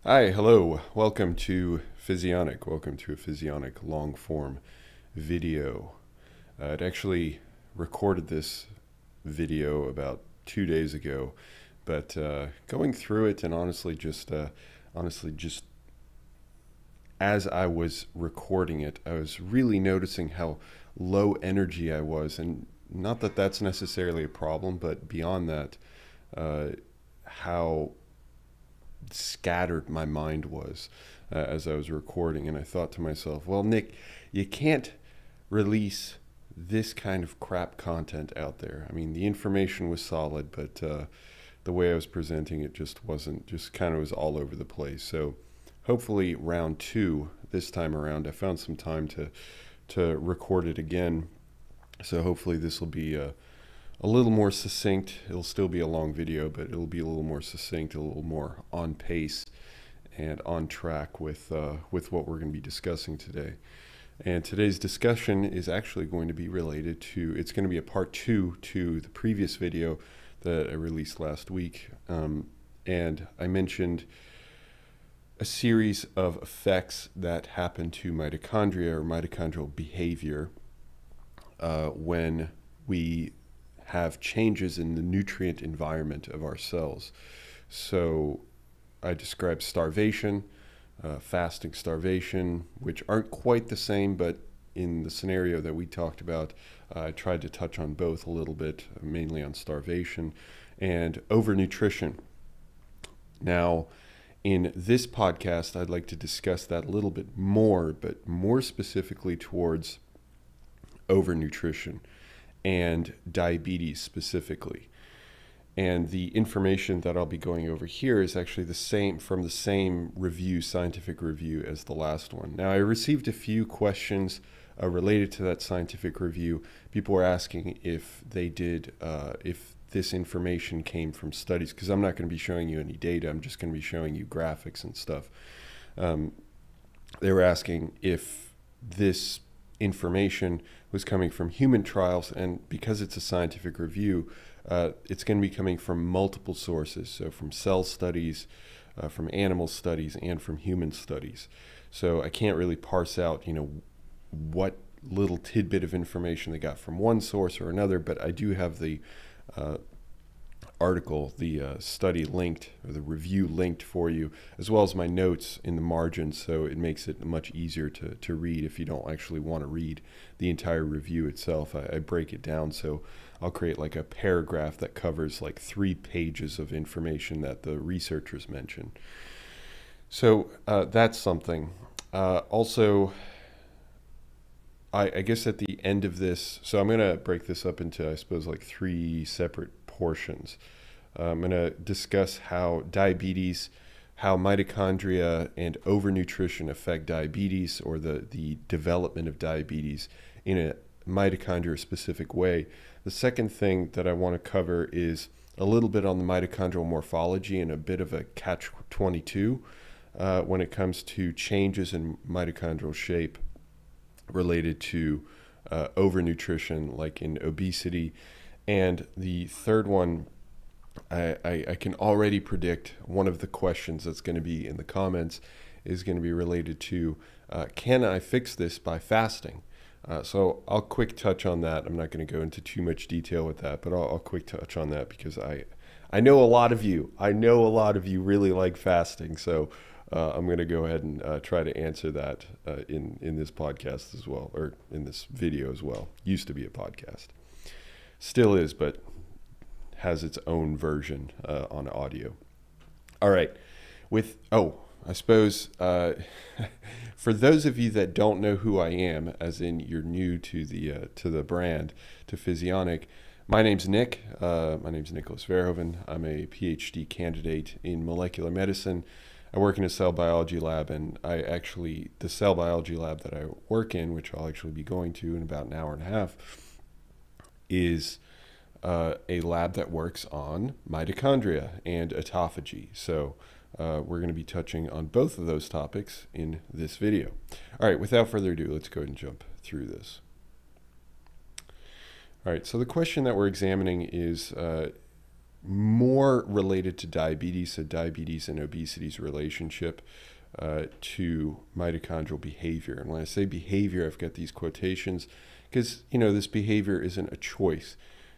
Hi, hello. Welcome to Physionic. Welcome to a Physionic long form video. I'd actually recorded this video about 2 days ago, but going through it and honestly just as I was recording it, I was really noticing how low energy I was, and not that that's necessarily a problem, but beyond that, how scattered my mind was as I was recording. And I thought to myself, well, Nick, you can't release this kind of crap content out there. I mean, the information was solid, but the way I was presenting it just wasn't, just kind of was all over the place. So hopefully round two, this time around, I found some time to record it again. So hopefully this will be a little more succinct. It'll still be a long video, but it'll be a little more succinct, a little more on pace and on track with what we're going to be discussing today. And today's discussion is actually going to be related to, it's going to be a part two to the previous video that I released last week. And I mentioned a series of effects that happen to mitochondria or mitochondrial behavior when we have changes in the nutrient environment of our cells. So I described starvation, fasting starvation, which aren't quite the same, but in the scenario that we talked about, I tried to touch on both a little bit, mainly on starvation and overnutrition. Now, in this podcast, I'd like to discuss that a little bit more, but more specifically towards overnutrition and diabetes specifically. And the information that I'll be going over here is actually the same from the same review, scientific review, as the last one. Now, I received a few questions related to that scientific review. People were asking if they did, if this information came from studies, because I'm not going to be showing you any data. I'm just going to be showing you graphics and stuff. They were asking if this information was coming from human trials, and because it's a scientific review, it's going to be coming from multiple sources, so from cell studies, from animal studies, and from human studies. So I can't really parse out, what little tidbit of information they got from one source or another, but I do have the article, the study linked, or the review linked for you, as well as my notes in the margins, so it makes it much easier to read if you don't actually want to read the entire review itself. I break it down, so I'll create like a paragraph that covers like 3 pages of information that the researchers mentioned. So that's something. Also, I guess at the end of this, so I'm going to break this up into, I suppose, like 3 separate portions. I'm going to discuss how diabetes, how mitochondria and overnutrition affect diabetes, or the development of diabetes in a mitochondria specific way. The second thing that I want to cover is a little bit on the mitochondrial morphology and a bit of a catch-22 when it comes to changes in mitochondrial shape related to overnutrition, like in obesity. And the third one, I can already predict one of the questions that's going to be in the comments is going to be related to, can I fix this by fasting? So I'll quick touch on that. I'm not going to go into too much detail with that, but I'll quick touch on that because I know a lot of you. I know a lot of you really like fasting, so I'm going to go ahead and try to answer that in this podcast as well, or in this video as well. Used to be a podcast. Still is, but has its own version on audio. All right. I suppose for those of you that don't know who I am, as in you're new to the brand, to Physionic, my name's Nick. My name's Nicholas Verhoeven. I'm a PhD candidate in molecular medicine. I work in a cell biology lab, and the cell biology lab that I work in, which I'll actually be going to in about an hour and a half, is a lab that works on mitochondria and autophagy. So we're going to be touching on both of those topics in this video. All right, without further ado, let's go ahead and jump through this. All right, so the question that we're examining is more related to diabetes, so diabetes and obesity's relationship to mitochondrial behavior. And when I say behavior, I've got these quotations because, this behavior isn't a choice.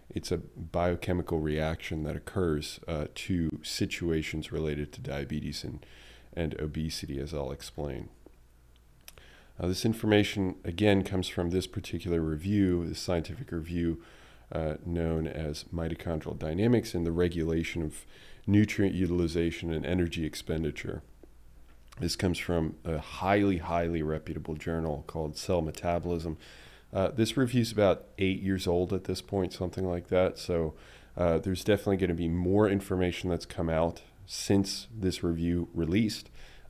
It's a biochemical reaction that occurs to situations related to diabetes and obesity, as I'll explain. This information, again, comes from this particular review, this scientific review known as Mitochondrial Dynamics and the Regulation of Nutrient Utilization and Energy Expenditure. This comes from a highly, highly reputable journal called Cell Metabolism. This review is about 8 years old at this point, something like that. So there's definitely going to be more information that's come out since this review released,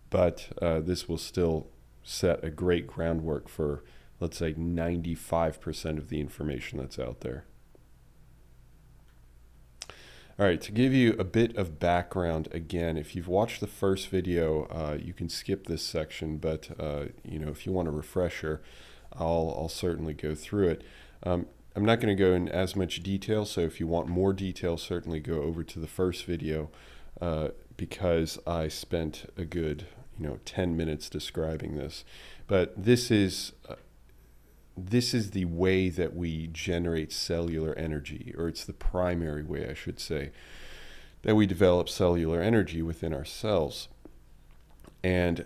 but this will still set a great groundwork for, let's say, 95% of the information that's out there. All right, to give you a bit of background, again, if you've watched the first video, you can skip this section, but if you want a refresher, I'll certainly go through it. I'm not going to go in as much detail, so if you want more detail, certainly go over to the first video because I spent a good 10 minutes describing this. But this is the way that we generate cellular energy, or it's the primary way, I should say, that we develop cellular energy within our cells. And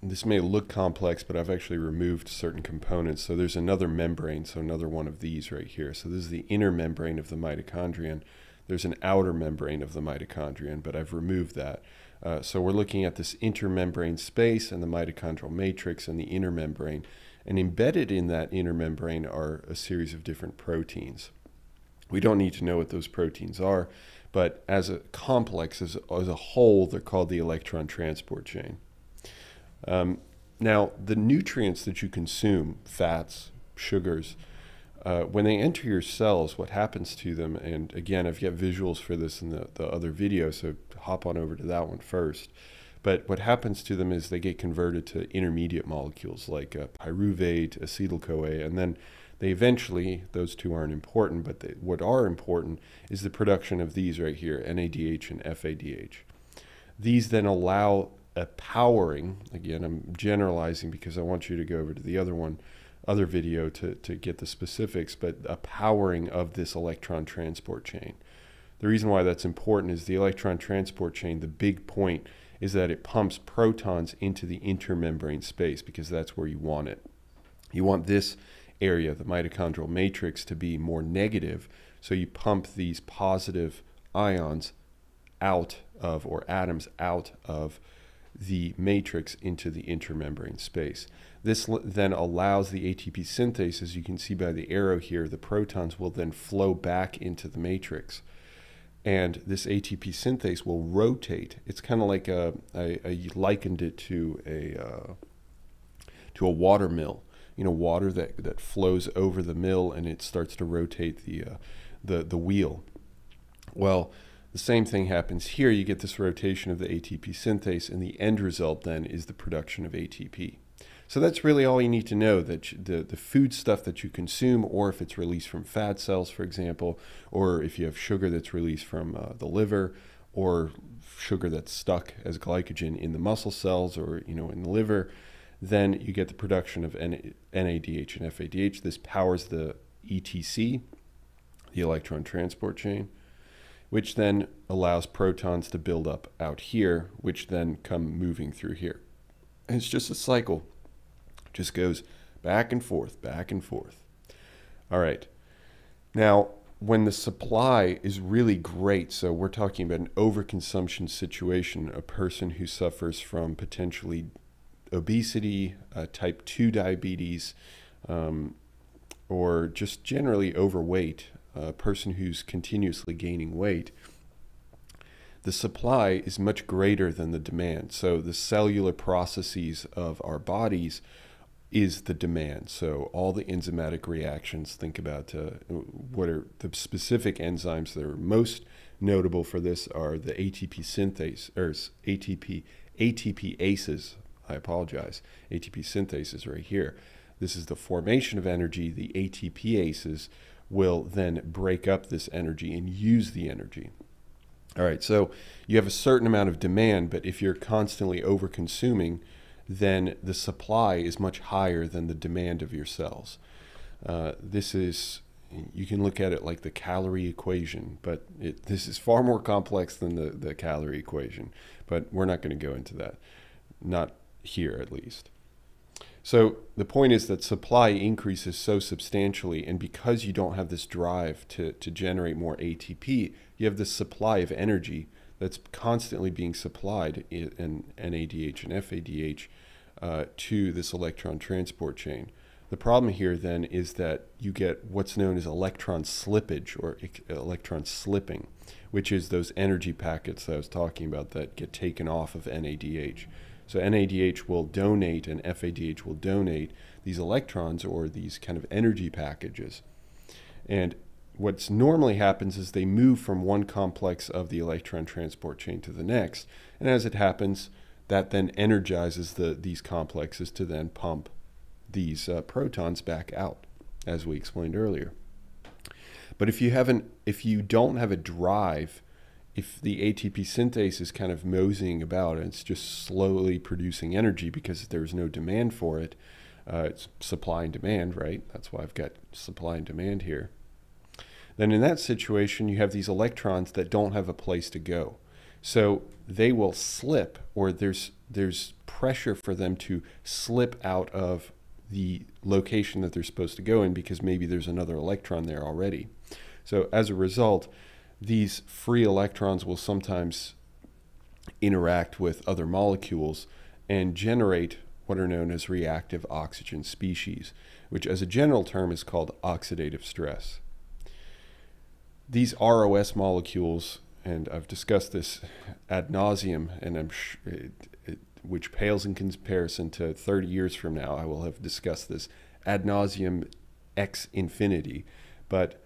this may look complex, but I've actually removed certain components. So there's another membrane, so another one of these right here. So this is the inner membrane of the mitochondrion. There's an outer membrane of the mitochondrion, but I've removed that. So we're looking at this intermembrane space and the mitochondrial matrix and the inner membrane. And embedded in that inner membrane are a series of different proteins. We don't need to know what those proteins are, but as a complex, as a whole, they're called the electron transport chain. Now, the nutrients that you consume, fats, sugars, when they enter your cells, what happens to them, and again, I've got visuals for this in the other video, so hop on over to that one first. But what happens to them is they get converted to intermediate molecules like pyruvate, acetyl-CoA, and then they eventually, those two aren't important, but what are important is the production of these right here, NADH and FADH. These then allow a powering, again, I'm generalizing because I want you to go over to the other video to get the specifics, but a powering of this electron transport chain. The reason why that's important is the electron transport chain, the big point is that it pumps protons into the intermembrane space because that's where you want it. You want this area, the mitochondrial matrix, to be more negative, so you pump these positive ions out of, or atoms out of, the matrix into the intermembrane space. This then allows the ATP synthase, as you can see by the arrow here, the protons will then flow back into the matrix. And this ATP synthase will rotate. It's kind of like I likened it to a water mill. Water that flows over the mill and it starts to rotate the wheel. Well, the same thing happens here. You get this rotation of the ATP synthase, and the end result then is the production of ATP. So that's really all you need to know, that the food stuff that you consume, or if it's released from fat cells, for example, or if you have sugar that's released from the liver, or sugar that's stuck as glycogen in the muscle cells or in the liver, then you get the production of NADH and FADH. This powers the ETC, the electron transport chain, which then allows protons to build up out here, which then come moving through here. And it's just a cycle. It just goes back and forth, back and forth. All right. Now, when the supply is really great, so we're talking about an overconsumption situation, a person who suffers from potentially obesity, type 2 diabetes, or just generally overweight, a person who's continuously gaining weight, the supply is much greater than the demand. So the cellular processes of our bodies is the demand. So all the enzymatic reactions, think about what are the specific enzymes that are most notable for this are the ATP synthase, or ATPases, I apologize, ATP synthase is right here. This is the formation of energy. The ATPases will then break up this energy and use the energy. All right, so you have a certain amount of demand, but if you're constantly over consuming, then the supply is much higher than the demand of your cells. This is, you can look at it like the calorie equation, but this is far more complex than the calorie equation. But we're not going to go into that, not here at least. So the point is that supply increases so substantially, and because you don't have this drive to generate more ATP, you have this supply of energy that's constantly being supplied in NADH and FADH to this electron transport chain. The problem here then is that you get what's known as electron slippage or electron slipping, which is those energy packets that I was talking about that get taken off of NADH. So NADH will donate and FADH will donate these electrons or these kind of energy packages. And what's normally happens is they move from one complex of the electron transport chain to the next. And as it happens, that then energizes these complexes to then pump these protons back out, as we explained earlier. But if you don't have a drive, if the ATP synthase is kind of moseying about and it's just slowly producing energy because there's no demand for it, it's supply and demand, right? That's why I've got supply and demand here. Then in that situation, you have these electrons that don't have a place to go. So they will slip, or there's pressure for them to slip out of the location that they're supposed to go in because maybe there's another electron there already. So as a result, these free electrons will sometimes interact with other molecules and generate what are known as reactive oxygen species, which as a general term is called oxidative stress. These ROS molecules, and I've discussed this ad nauseum, and which pales in comparison to 30 years from now, I will have discussed this ad nauseum ex infinity. But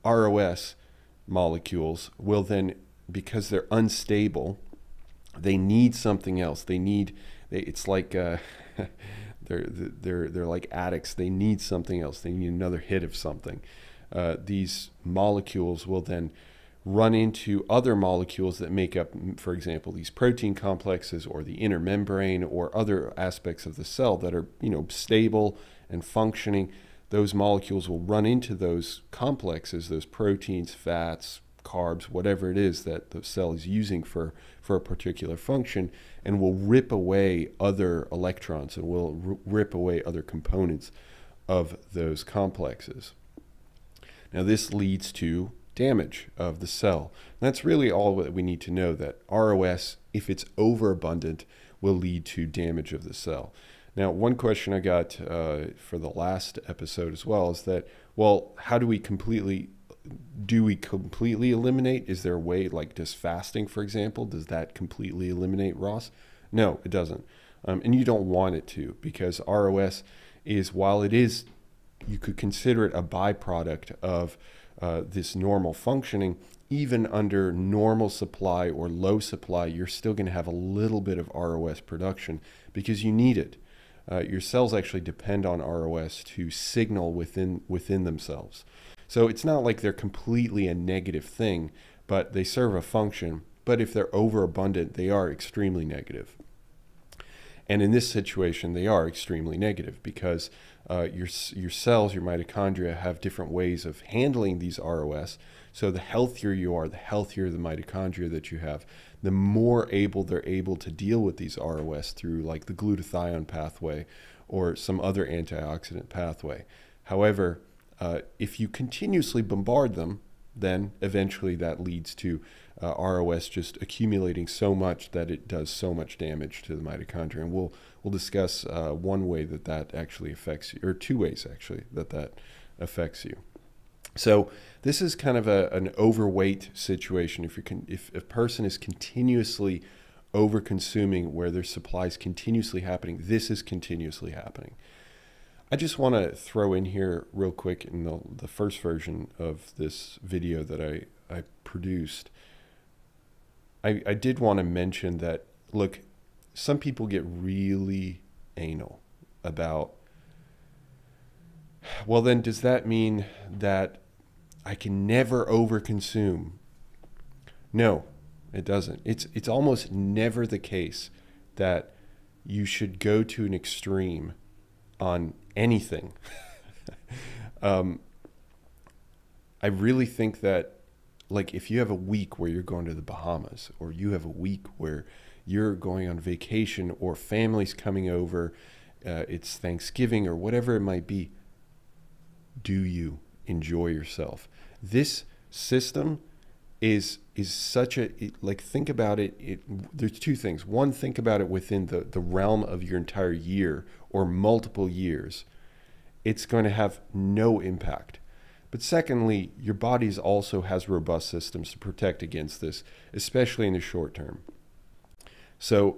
ROS molecules will then, because they're unstable, they need something else. It's like they're like addicts. They need something else. They need another hit of something. These molecules will then run into other molecules that make up, for example, these protein complexes or the inner membrane or other aspects of the cell that are, stable and functioning. Those molecules will run into those complexes, those proteins, fats, carbs, whatever it is that the cell is using for a particular function, and will rip away other electrons and will rip away other components of those complexes. Now this leads to damage of the cell. And that's really all that we need to know, that ROS, if it's overabundant, will lead to damage of the cell. Now, one question I got for the last episode as well is that, well, how do we completely eliminate? Is there a way, like does fasting, for example, does that completely eliminate ROS? No, it doesn't. And you don't want it to, because ROS is, while it is, you could consider it a byproduct of this normal functioning, even under normal supply or low supply, you're still going to have a little bit of ROS production because you need it. Your cells actually depend on ROS to signal within themselves. So it's not like they're completely a negative thing, but they serve a function. But if they're overabundant, they are extremely negative. And in this situation, they are extremely negative because your cells, your mitochondria, have different ways of handling these ROS. So the healthier you are, the healthier the mitochondria that you have, the more they're able to deal with these ROS through like the glutathione pathway or some other antioxidant pathway. However, if you continuously bombard them, then eventually that leads to ROS just accumulating so much that it does so much damage to the mitochondria. And we'll discuss one way that actually affects you, or two ways actually that affects you. So this is kind of an overweight situation. If a person is continuously over-consuming, where their supply is continuously happening, this is continuously happening. I just want to throw in here real quick in the first version of this video that I produced. I did want to mention that, look, some people get really anal about, well, then does that mean that I can never overconsume? No, it doesn't. It's almost never the case that you should go to an extreme on anything. I really think that, like, if you have a week where you're going to the Bahamas, or you have a week where you're going on vacation, or family's coming over, it's Thanksgiving or whatever it might be, do you enjoy yourself? This system is such a, like, think about it, there's two things. One, think about it within the realm of your entire year or multiple years. It's going to have no impact. But secondly, your body also has robust systems to protect against this, especially in the short term. So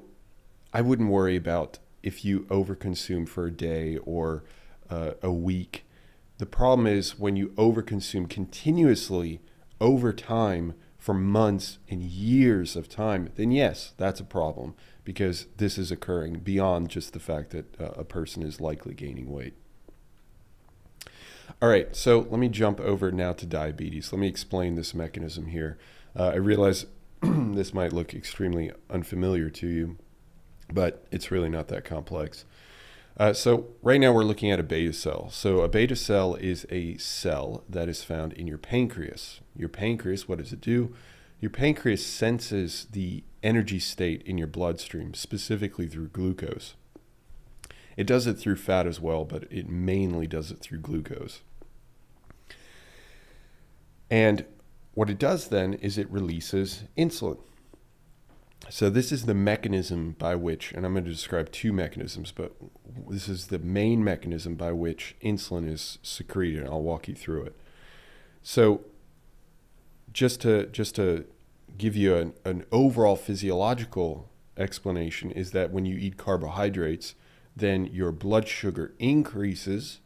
I wouldn't worry about if you overconsume for a day or a week. The problem is when you overconsume continuously over time for months and years of time, then yes, that's a problem, because this is occurring beyond just the fact that a person is likely gaining weight. All right, so let me jump over now to diabetes. Let me explain this mechanism here. I realize this might look extremely unfamiliar to you, but it's really not that complex. So right now we're looking at a beta cell. So a beta cell is a cell that is found in your pancreas. Your pancreas, what does it do? Your pancreas senses the energy state in your bloodstream, specifically through glucose. It does it through fat as well, but it mainly does it through glucose. And what it does then is it releases insulin. So this is the mechanism by which, and I'm going to describe two mechanisms, but this is the main mechanism by which insulin is secreted, and I'll walk you through it. So just to give you an overall physiological explanation, is that when you eat carbohydrates, then your blood sugar increases,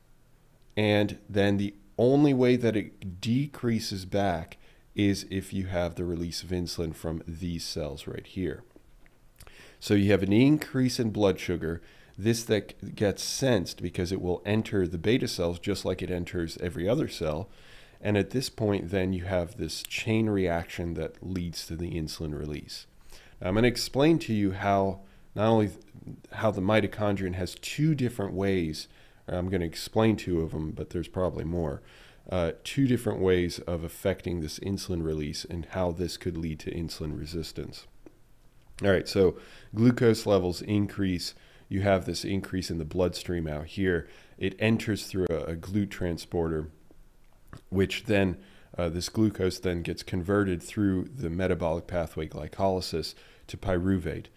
and then the only way that it decreases back is if you have the release of insulin from these cells right here. So you have an increase in blood sugar. This that gets sensed because it will enter the beta cells just like it enters every other cell. And at this point, then you have this chain reaction that leads to the insulin release. Now, I'm going to explain to you how not only how the mitochondrion has two different ways, or I'm going to explain two of them, but there's probably more, two different ways of affecting this insulin release and how this could lead to insulin resistance. All right, so glucose levels increase. You have this increase in the bloodstream out here. It enters through a GLUT transporter, which then this glucose then gets converted through the metabolic pathway glycolysis to pyruvate.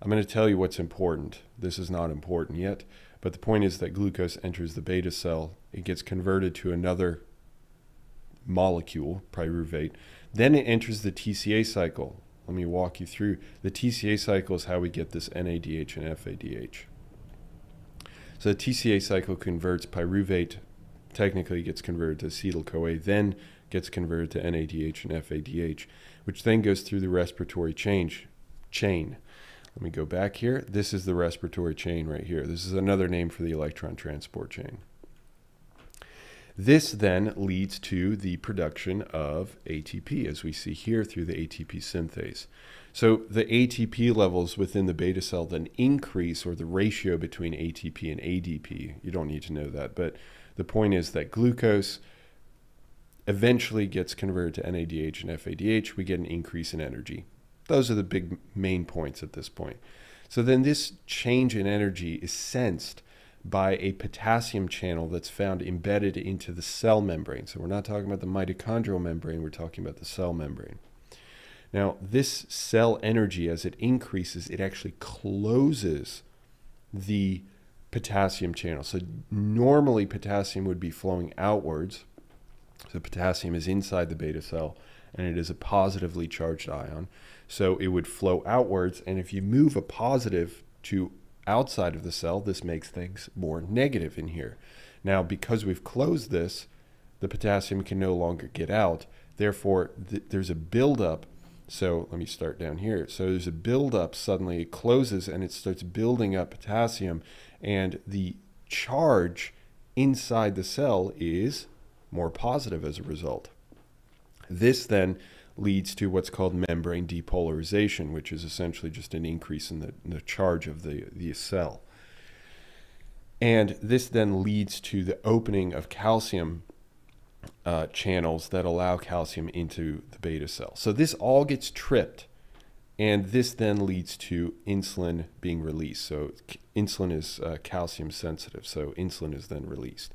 I'm going to tell you what's important. This is not important yet, but the point is that glucose enters the beta cell. It gets converted to another molecule, pyruvate. Then it enters the TCA cycle. Let me walk you through. The TCA cycle is how we get this NADH and FADH. So the TCA cycle converts pyruvate, technically gets converted to acetyl-CoA, then gets converted to NADH and FADH, which then goes through the respiratory chain. Let me go back here. This is the respiratory chain right here. This is another name for the electron transport chain. This then leads to the production of ATP, as we see here through the ATP synthase. So the ATP levels within the beta cell then increase, or the ratio between ATP and ADP. You don't need to know that, but the point is that glucose eventually gets converted to NADH and FADH. We get an increase in energy. Those are the big main points at this point. So then this change in energy is sensed by a potassium channel that's found embedded into the cell membrane. So we're not talking about the mitochondrial membrane, we're talking about the cell membrane. Now, this cell energy, as it increases, it actually closes the potassium channel. So normally potassium would be flowing outwards. So potassium is inside the beta cell, and it is a positively charged ion. So it would flow outwards, and if you move a positive to outside of the cell, this makes things more negative in here. Now, because we've closed this, the potassium can no longer get out. Therefore, there's a buildup. So let me start down here. So there's a buildup. Suddenly it closes and it starts building up potassium, and the charge inside the cell is more positive as a result. This then leads to what's called membrane depolarization, which is essentially just an increase in the charge of the cell. And this then leads to the opening of calcium channels that allow calcium into the beta cell. So this all gets tripped, and this then leads to insulin being released. So insulin is calcium sensitive, so insulin is then released.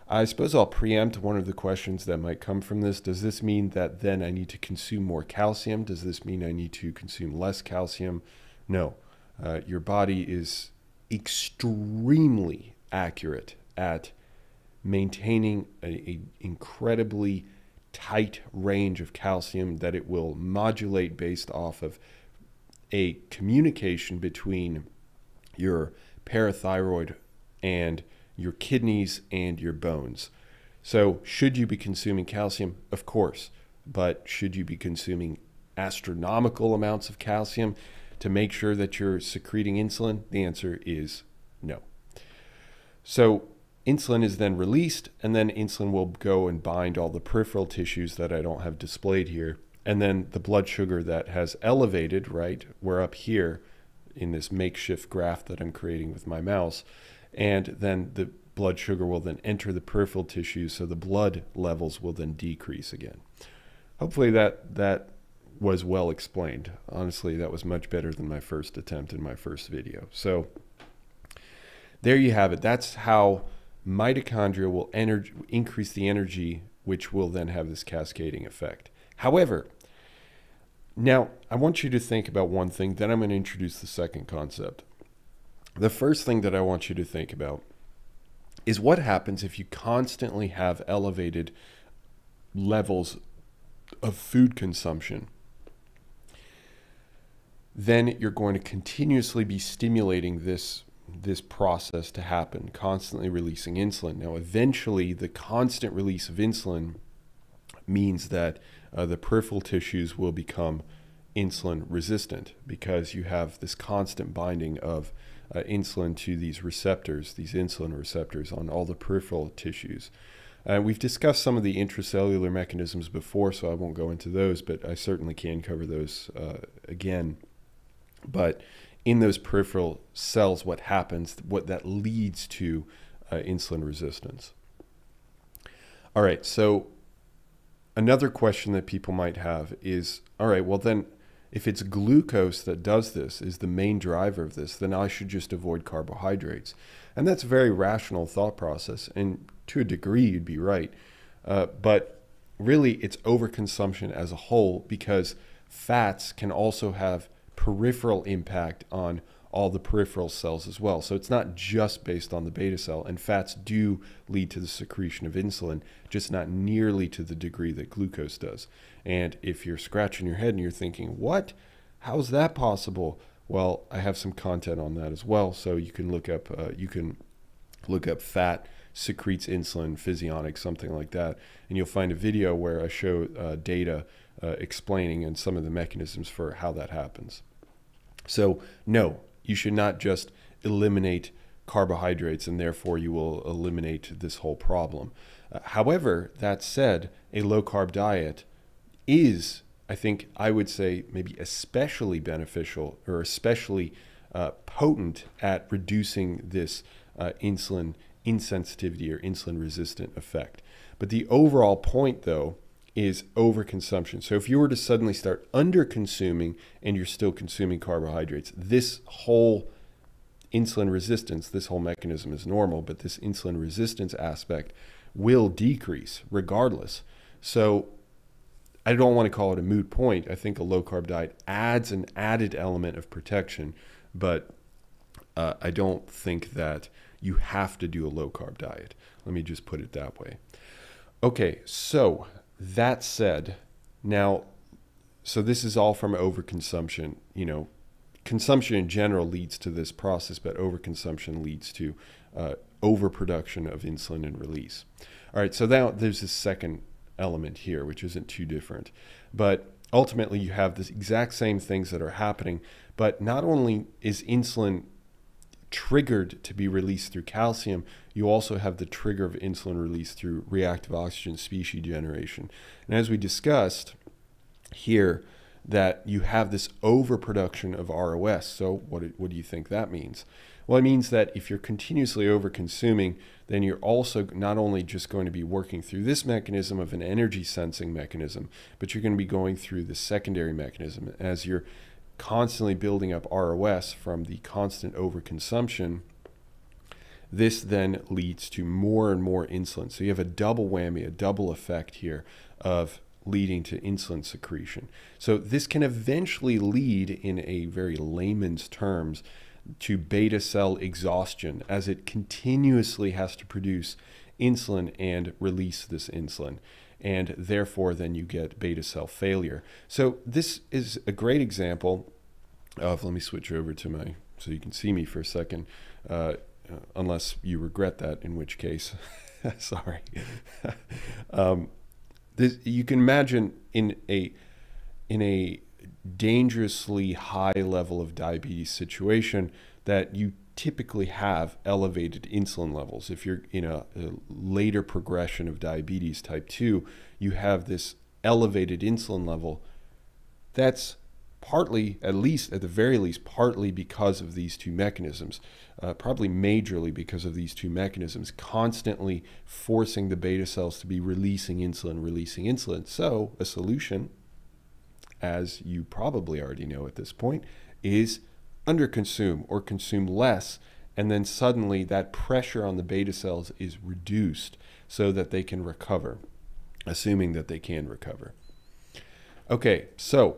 I suppose I'll preempt one of the questions that might come from this. Does this mean that then I need to consume more calcium? Does this mean I need to consume less calcium? No. Your body is extremely accurate at maintaining an incredibly tight range of calcium that it will modulate based off of a communication between your parathyroid and your kidneys and your bones. So should you be consuming calcium? Of course. But should you be consuming astronomical amounts of calcium to make sure that you're secreting insulin? The answer is no. So insulin is then released, and then insulin will go and bind all the peripheral tissues that I don't have displayed here. And then the blood sugar that has elevated, right, we're up here in this makeshift graph that I'm creating with my mouse. And then the blood sugar will then enter the peripheral tissues, so the blood levels will then decrease again. Hopefully that was well explained. Honestly, that was much better than my first attempt in my first video. So there you have it. That's how mitochondria will increase the energy, which will then have this cascading effect. However, now I want you to think about one thing, then I'm going to introduce the second concept. The first thing that I want you to think about is what happens if you constantly have elevated levels of food consumption. Then you're going to continuously be stimulating this process to happen, constantly releasing insulin. Now, eventually, the constant release of insulin means that the peripheral tissues will become insulin resistant because you have this constant binding of insulin to these receptors, these insulin receptors on all the peripheral tissues. We've discussed some of the intracellular mechanisms before, so I won't go into those, but I certainly can cover those again. But in those peripheral cells, what happens, what that leads to insulin resistance. All right, so another question that people might have is, all right, well then, if it's glucose that does this, is the main driver of this, then I should just avoid carbohydrates. And that's a very rational thought process, and to a degree you'd be right. But really it's overconsumption as a whole, because fats can also have peripheral impact on all the peripheral cells as well. So it's not just based on the beta cell, and fats do lead to the secretion of insulin, just not nearly to the degree that glucose does. And if you're scratching your head and you're thinking, what? How's that possible? Well, I have some content on that as well. So you can look up fat secretes insulin, Physionic, something like that. And you'll find a video where I show data explaining and some of the mechanisms for how that happens. So no, you should not just eliminate carbohydrates and therefore you will eliminate this whole problem. However, that said, a low-carb diet is, I think I would say, maybe especially beneficial or especially potent at reducing this insulin insensitivity or insulin resistant effect. But the overall point, though, is overconsumption. So if you were to suddenly start under-consuming and you're still consuming carbohydrates, this whole insulin resistance, this whole mechanism is normal, but this insulin resistance aspect will decrease regardless. So I don't want to call it a moot point. I think a low-carb diet adds an added element of protection, but I don't think that you have to do a low-carb diet. Let me just put it that way. Okay, so that said, now, so this is all from overconsumption. You know, consumption in general leads to this process, but overconsumption leads to overproduction of insulin and release. All right, so now there's this second element here, which isn't too different. But ultimately, you have the exact same things that are happening, but not only is insulin triggered to be released through calcium, you also have the trigger of insulin release through reactive oxygen species generation. And as we discussed, here that you have this overproduction of ROS. So what do you think that means? Well, it means that if you're continuously over-consuming, then you're also not only just going to be working through this mechanism of an energy sensing mechanism, but you're going to be going through the secondary mechanism. As you're constantly building up ROS from the constant overconsumption, this then leads to more and more insulin. So you have a double whammy, a double effect here of leading to insulin secretion. So this can eventually lead, in a very layman's terms, to beta cell exhaustion, as it continuously has to produce insulin and release this insulin. And therefore, then you get beta cell failure. So this is a great example of, let me switch over to my, so you can see me for a second, unless you regret that, in which case, sorry. You can imagine in a dangerously high level of diabetes situation that you typically have elevated insulin levels. If you're in a later progression of diabetes type 2, you have this elevated insulin level. That's partly, at the very least, partly because of these two mechanisms, probably majorly because of these two mechanisms, constantly forcing the beta cells to be releasing insulin. So a solution, as you probably already know at this point, is underconsume or consume less, and then suddenly that pressure on the beta cells is reduced so that they can recover, assuming that they can recover. Okay, so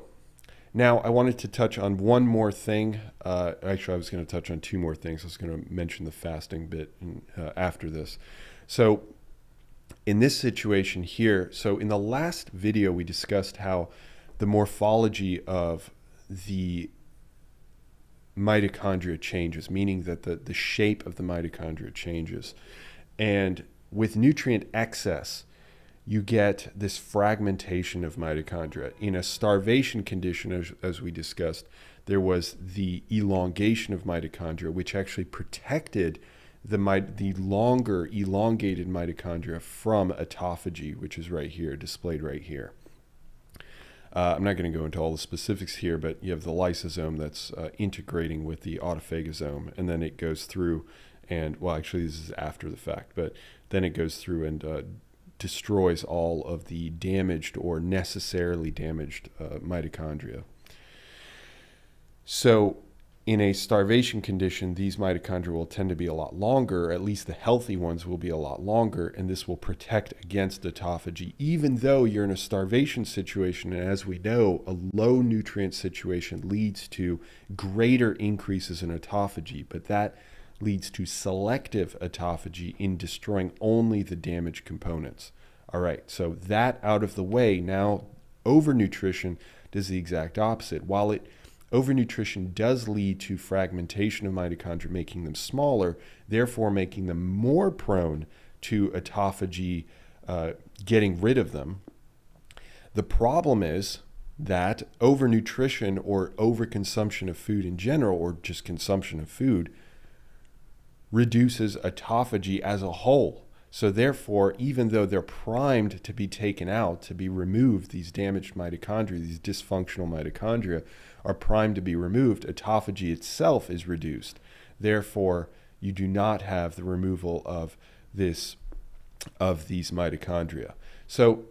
now I wanted to touch on one more thing. Actually, I was going to touch on two more things. I was going to mention the fasting bit after this. So in this situation here, so in the last video we discussed how the morphology of the mitochondria changes, meaning that the shape of the mitochondria changes. And with nutrient excess, you get this fragmentation of mitochondria. In a starvation condition, as we discussed, there was the elongation of mitochondria, which actually protected the longer elongated mitochondria from autophagy, which is right here, displayed right here. I'm not going to go into all the specifics here, but you have the lysosome that's integrating with the autophagosome, and then it goes through and, well, actually this is after the fact, but then it goes through and destroys all of the damaged or necessarily damaged mitochondria. So in a starvation condition, these mitochondria will tend to be a lot longer, at least the healthy ones will be a lot longer, and this will protect against autophagy, even though you're in a starvation situation. And as we know, a low nutrient situation leads to greater increases in autophagy, but that leads to selective autophagy in destroying only the damaged components. All right, so that out of the way, now overnutrition does the exact opposite. While overnutrition does lead to fragmentation of mitochondria, making them smaller, therefore making them more prone to autophagy, getting rid of them. The problem is that overnutrition or overconsumption of food in general, or just consumption of food, reduces autophagy as a whole. So therefore, even though they're primed to be taken out, to be removed, these damaged mitochondria, these dysfunctional mitochondria are primed to be removed, autophagy itself is reduced. Therefore, you do not have the removal of these mitochondria. So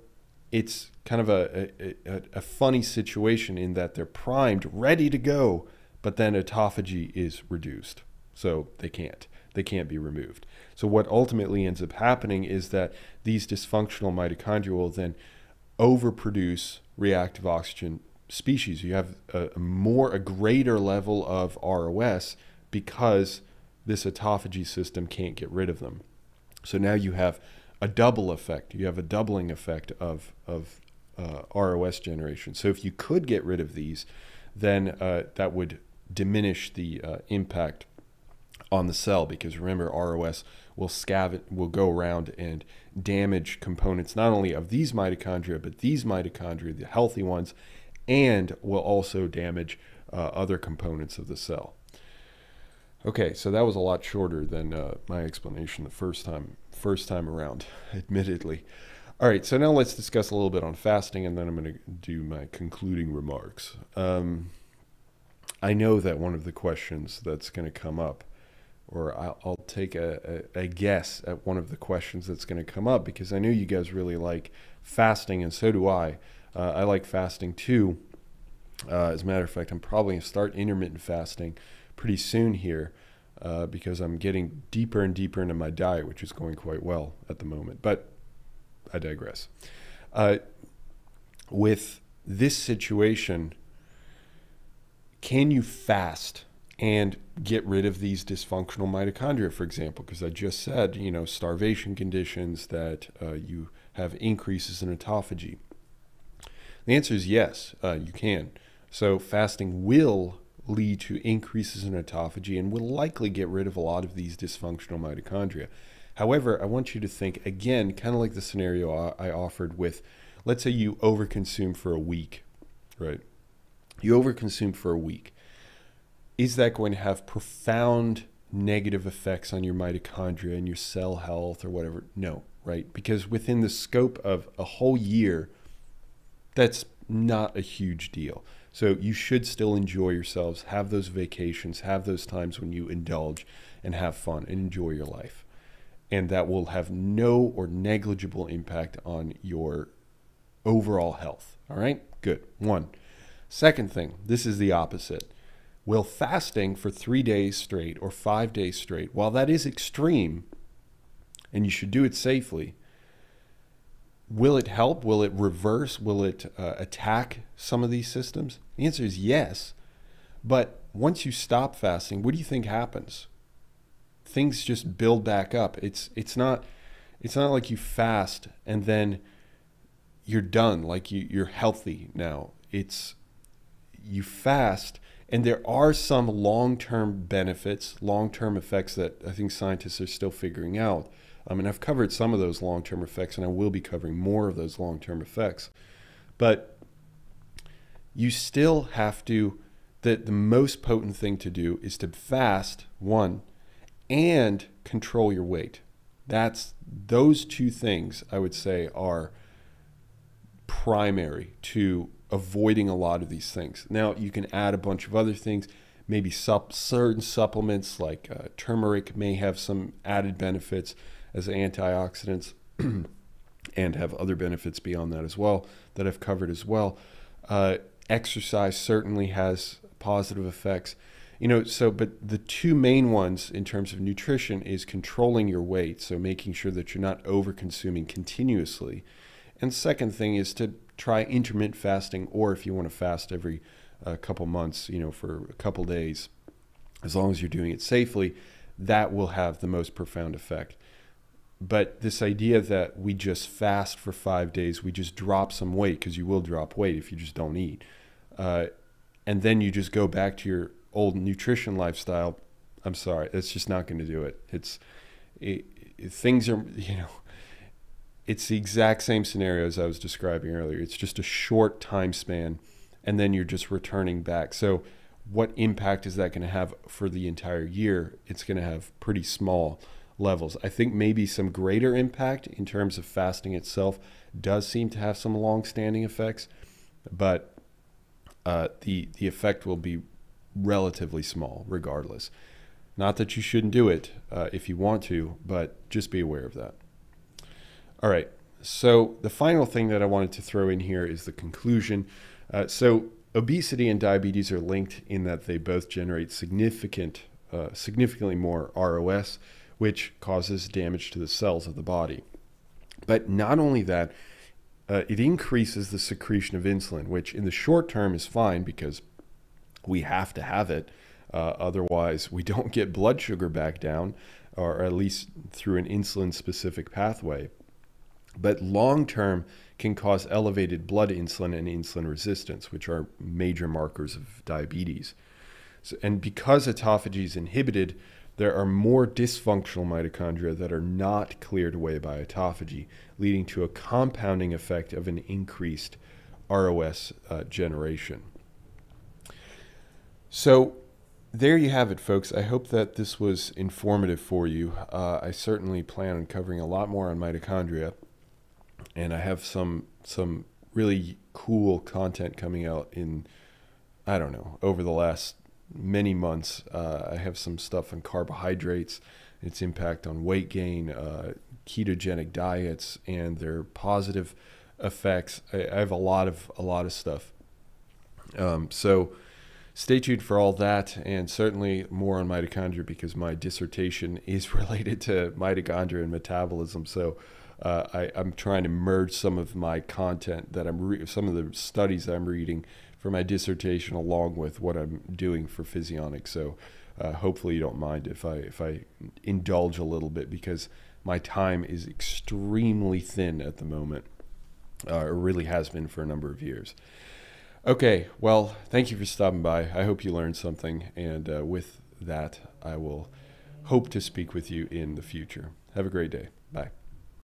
it's kind of a funny situation in that they're primed, ready to go, but then autophagy is reduced. So they can't be removed. So what ultimately ends up happening is that these dysfunctional mitochondria will then overproduce reactive oxygen species. You have a greater level of ROS because this autophagy system can't get rid of them. So now you have a double effect. You have a doubling effect of ROS generation. So if you could get rid of these, then that would diminish the impact on the cell, because remember, ROS will go around and damage components not only of these mitochondria, but these mitochondria, the healthy ones, and will also damage other components of the cell. Okay, so that was a lot shorter than my explanation the first time around, admittedly. All right, so now let's discuss a little bit on fasting, and then I'm going to do my concluding remarks. I know that one of the questions that's going to come up, or I'll take a guess at one of the questions that's going to come up, because I know you guys really like fasting, and so do I. I like fasting too. As a matter of fact, I'm probably going to start intermittent fasting pretty soon here, because I'm getting deeper and deeper into my diet, which is going quite well at the moment. But I digress. With this situation, can you fast and get rid of these dysfunctional mitochondria, for example? Because I just said, starvation conditions, that you have increases in autophagy. The answer is yes, you can. So fasting will lead to increases in autophagy and will likely get rid of a lot of these dysfunctional mitochondria. However, I want you to think, again, kind of like the scenario I offered with, let's say you overconsume for a week, right? You overconsume for a week. Is that going to have profound negative effects on your mitochondria and your cell health or whatever? No, right? Because within the scope of a whole year, that's not a huge deal. So you should still enjoy yourselves, have those vacations, have those times when you indulge and have fun and enjoy your life. And that will have no or negligible impact on your overall health. All right, good. One. Second thing, this is the opposite. Will fasting for 3 days straight or 5 days straight, while that is extreme, and you should do it safely, will it help? Will it reverse? Will it attack some of these systems? The answer is yes. But once you stop fasting, what do you think happens? Things just build back up. It's not like you fast and then you're done, like you're healthy now. It's you fast, and there are some long-term benefits, long-term effects that I think scientists are still figuring out. And I've covered some of those long-term effects, and I will be covering more of those long-term effects. But you still have to, the most potent thing to do is to fast, one, and control your weight. Those two things, I would say, are primary to avoiding a lot of these things. Now, you can add a bunch of other things. Maybe certain supplements like turmeric may have some added benefits as antioxidants and have other benefits beyond that as well that I've covered as well. Exercise certainly has positive effects. But the two main ones in terms of nutrition is controlling your weight, so making sure that you're not over-consuming continuously. And second thing is to try intermittent fasting, or if you want to fast every couple months, for a couple days, as long as you're doing it safely, that will have the most profound effect. But this idea that we just fast for 5 days, we just drop some weight, because you will drop weight if you just don't eat, and then you just go back to your old nutrition lifestyle, I'm sorry, that's just not going to do it. Things are, it's the exact same scenario as I was describing earlier. It's just a short time span, and then you're just returning back. So what impact is that going to have for the entire year? It's going to have pretty small levels. I think maybe some greater impact in terms of fasting itself does seem to have some long-standing effects, but the effect will be relatively small regardless. Not that you shouldn't do it if you want to, but just be aware of that. All right, so the final thing that I wanted to throw in here is the conclusion. So obesity and diabetes are linked in that they both generate significantly more ROS, which causes damage to the cells of the body. But not only that, it increases the secretion of insulin, which in the short term is fine because we have to have it. Otherwise, we don't get blood sugar back down, or at least through an insulin-specific pathway. But long-term can cause elevated blood insulin and insulin resistance, which are major markers of diabetes. And because autophagy is inhibited, there are more dysfunctional mitochondria that are not cleared away by autophagy, leading to a compounding effect of an increased ROS generation. So there you have it, folks. I hope that this was informative for you. I certainly plan on covering a lot more on mitochondria. and I have some really cool content coming out in, I don't know, over the last many months. I have some stuff on carbohydrates, its impact on weight gain, ketogenic diets, and their positive effects. I have a lot of stuff. So stay tuned for all that, and certainly more on mitochondria, because my dissertation is related to mitochondria and metabolism. So I'm trying to merge some of my content that some of the studies that I'm reading for my dissertation along with what I'm doing for Physionic. So hopefully you don't mind if I indulge a little bit, because my time is extremely thin at the moment. It really has been for a number of years. Okay, well, thank you for stopping by. I hope you learned something, and with that, I will hope to speak with you in the future. Have a great day. Bye.